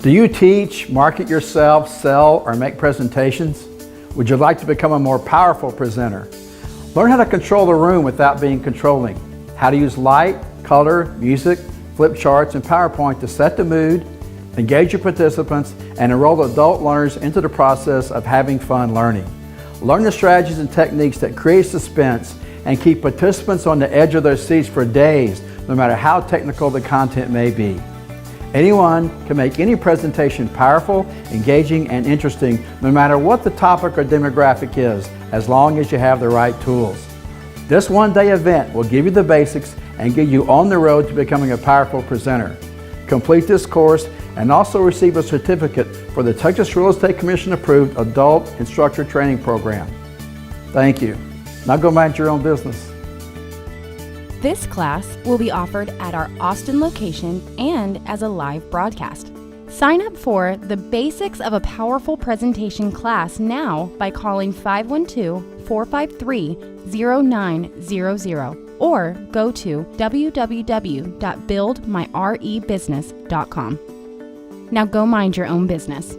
Do you teach, market yourself, sell, or make presentations? Would you like to become a more powerful presenter? Learn how to control the room without being controlling. How to use light, color, music, flip charts, and PowerPoint to set the mood, engage your participants, and enroll adult learners into the process of having fun learning. Learn the strategies and techniques that create suspense and keep participants on the edge of their seats for days, no matter how technical the content may be. Anyone can make any presentation powerful, engaging, and interesting, no matter what the topic or demographic is, as long as you have the right tools. This one-day event will give you the basics and get you on the road to becoming a powerful presenter. Complete this course and also receive a certificate for the Texas Real Estate Commission approved Adult Instructor Training Program. Thank you. Now go mind your own business. This class will be offered at our Austin location and as a live broadcast. Sign up for the Basics of a Powerful Presentation class now by calling 512-453-0900 or go to www.buildmyrebusiness.com. Now go mind your own business.